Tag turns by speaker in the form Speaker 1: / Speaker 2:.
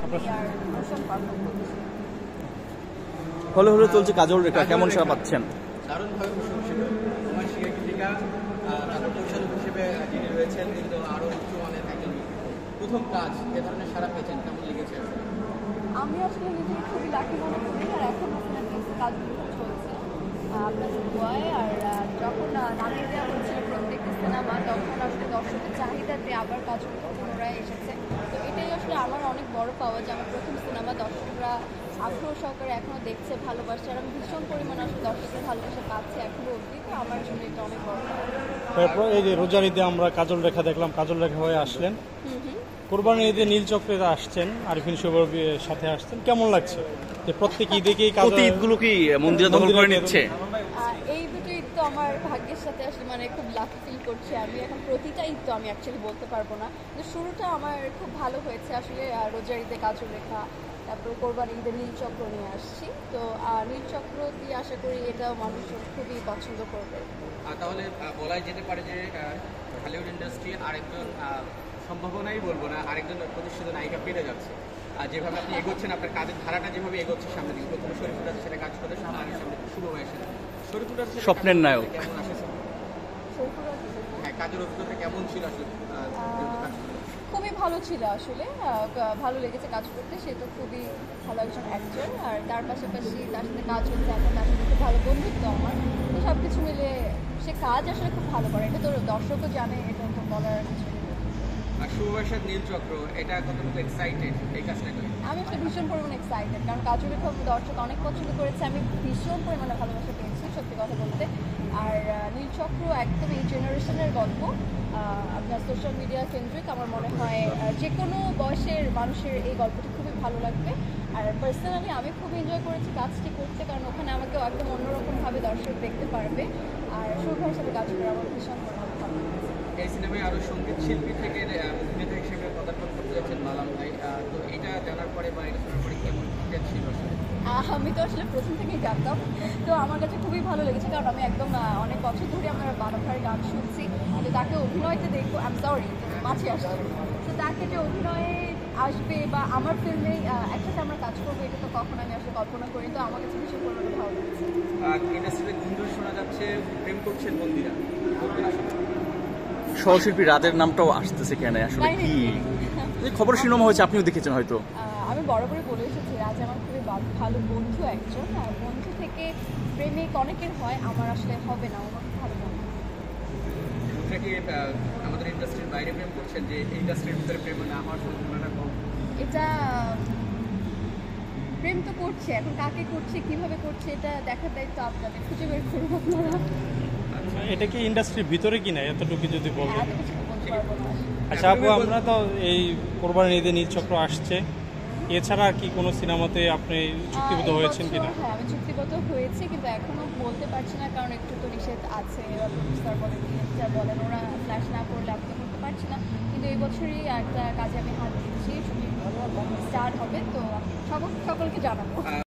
Speaker 1: আর ভীষণ পারফেক্ট করছি।
Speaker 2: হলে হলে চলছে কাজল রেখা, কেমন সাড়া পাচ্ছেন?
Speaker 3: দারুণভাবে প্রশংসিত আমার শিক্ষিকা, তারপর পরিচালক হিসেবে যিনি রয়েছেন কিন্তু আরও উচ্চমানের একজন প্রথম কাজ এ ধরনের সাড়া পেয়েছেন, কেমন লেগেছে?
Speaker 1: আমি আসলে নিজেকে খুবই লাকি মনে করি, আর এখন আসলে কাজগুলো চলছে আপনাদের দোয়ায়। আর যখন নামিয়ে দেওয়া হচ্ছিল প্রত্যেকটি সিনেমা, তখন আসলে দর্শকের চাহিদাতে আবার কাজগুলো পুনরায় এসেছে। তো এটাই আসলে আমার অনেক বড় পাওয়া যে আমার প্রথম সিনেমা দর্শকরা আগ্রহ সহকারে এখনও দেখছে, ভালোবাসছে, আর আমি ভীষণ পরিমাণে আসলে দর্শকের ভালোবাসা পাচ্ছি এখনও অবধি। তো আমার জন্য এটা অনেক বড় পাওয়া।
Speaker 4: তারপর এই যে রোজার ঈদে আমরা কাজল রেখা দেখলাম, কাজল রেখা হয়ে আসলেন। কোরবানির ঈদে নীল চক্রে আসছেন, আরিফিন শুভর সাথে আসছেন, কেমন লাগছে যে প্রত্যেক ঈদেকেই
Speaker 2: প্রতি ঈদগুলো কি মন্দিরে দখল করে নিচ্ছে?
Speaker 1: এই দুটো ঈদ তো আমার ভাগ্যের সাথে আসলে মানে খুব লাকি ফিল করছি আমি। এখন প্রতিটা ঈদ তো আমি অ্যাকচুয়ালি বলতে পারবো না, কিন্তু শুরুটা আমার খুব ভালো হয়েছে আসলে। রোজার ঈদে কাজল রেখা, তারপর কোরবানি ঈদে নীলচক্র নিয়ে আসছি। তো নীলচক্র দিয়ে আশা করি এটাও মানুষজন খুবই পছন্দ করবে।
Speaker 3: তাহলে বলাই যেতে পারে যে হলিউড ইন্ডাস্ট্রি আরেকজন সম্ভাবনাই বলবো না, আরেকজন প্রতিষ্ঠিত নায়িকা পেতে যাচ্ছে। আর যেভাবে আপনি এগোচ্ছেন, আপনার কাজের ধারাটা যেভাবে এগোচ্ছে সামনে দিকে, প্রথমে শরীফুল রাজের সাথে কাজ করতে সামনে শুরু হয়েছে। শরীফুল রাজের
Speaker 2: স্বপ্নের নায়ক
Speaker 3: কেমন আসে? হ্যাঁ, কাজের অভিজ্ঞতা কেমন ছিল আসলে?
Speaker 1: খুবই ভালো ছিল আসলে, ভালো লেগেছে কাজ করতে। সে তো খুবই ভালো একজন অ্যাক্টর, আর তার পাশাপাশি তার সাথে কাজ হচ্ছে, এখন তার সাথে খুব ভালো বন্ধুত্ব আমার। তো সব কিছু মিলে সে কাজ আসলে খুব ভালো করে, এটা তো দর্শকও জানে, এটা তো বলার কিছু নেই।
Speaker 3: আর শুভবাসার নীলচক্র, এটা কতটুকু এক্সাইটেড এই কাজটা করে?
Speaker 1: আমি আসলে ভীষণ পরিমাণে এক্সাইটেড, কারণ কাজল রেখা দর্শক অনেক পছন্দ করেছে, আমি ভীষণ পরিমাণে ভালোবাসা পেয়েছি সত্যি কথা বলতে। আর নীলচক্র একদম এই জেনারেশনের গল্প, আপনার সোশ্যাল মিডিয়া কেন্দ্রিক। আমার মনে হয় যে কোনো বয়সের মানুষের এই গল্পটি খুবই ভালো লাগবে। আর পার্সোনালি আমি খুব এনজয় করেছি কাজটি করতে, কারণ ওখানে আমাকেও একদম অন্যরকমভাবে দর্শক দেখতে পারবে। আর শুভভাইয়ের সাথে কাজ করে আমার ভীষণ পরিমাণে ভালো লাগছে।
Speaker 3: এই সিনেমায় আরও সঙ্গীত শিল্পী থেকে অভিনেতা হিসেবে পদার্পণ করতে যাচ্ছেন মালাম ভাই। তো এটা জানার পরে বা এটা শোনার পরে কেমন ছিল আসলে?
Speaker 1: আমি তো আসলে প্রথম থেকেই জানতাম, তো আমার কাছে খুবই ভালো লেগেছে, কারণ আমি একদম অনেক বছর ধরে আমার মালাম ভাইয়ের গান শুনছি। তো তাকে অভিনয়তে দেখবো, আই এম সরি মাঝে আসছে, তো তাকে যে অভিনয়ে আসবে বা আমার ফিল্মে একসাথে আমরা কাজ করবো, এটা তো কখন আমি আসলে কল্পনা করি। তো আমার কাছে ভীষণ পরিমাণে ভালো লেগেছে।
Speaker 3: ইন্ডাস্ট্রিতে গুঞ্জন শোনা যাচ্ছে প্রেম করছেন বন্দিরা,
Speaker 2: সহশিল্পী রাজের নামটাও আসতেছে কেন আসলে কি খবর শিরোনাম হয়েছে, আপনিও দেখেছেন হয়তো।
Speaker 1: আমি বরাবরই বলে এসেছি, রাজ আমার খুবই ভালো বন্ধু একজন, আর বন্ধু থেকে প্রেমিক অনেকের হয়, আমার আসলে হবে না, আমার খুব ভালো বন্ধু।
Speaker 3: এটা কি আমাদের ইন্ডাস্ট্রির বাইরে প্রেম করছেন, যে ইন্ডাস্ট্রির ভিতরে প্রেম না আমার সম্ভাবনা কম?
Speaker 1: এটা প্রেম তো করছে, এখন কাকে করছে কিভাবে করছে এটা দেখার দায়িত্ব আপনাদের, খুঁজে বের করুন আপনারা।
Speaker 4: এটা কি ইন্ডাস্ট্রির ভিতরে কিনা এতটুকু যদি বলবেন?
Speaker 1: এত কিছু বলতে পারবো না।
Speaker 4: আচ্ছা আপু, আমরা তো এই কোরবানির ঈদে নীলচক্র আসছে, এছাড়া আর কি কোনো সিনেমাতে আপনি চুক্তিবদ্ধ হয়েছেন কিনা?
Speaker 1: হ্যাঁ, আমি চুক্তিবদ্ধ হয়েছি, কিন্তু এখনো বলতে পারছি না, কারণ একটু তো নিষেধ আছে। এবার প্রডিউসার বলেন, ডিরেক্টর বলেন, ওরা ফ্ল্যাশ না করলে আমি তো করতে পারছি না। কিন্তু এই বছরই একটা কাজে আমি হাত দিচ্ছি, শুটিং স্টার্ট হবে, তো সকলকে জানাবো।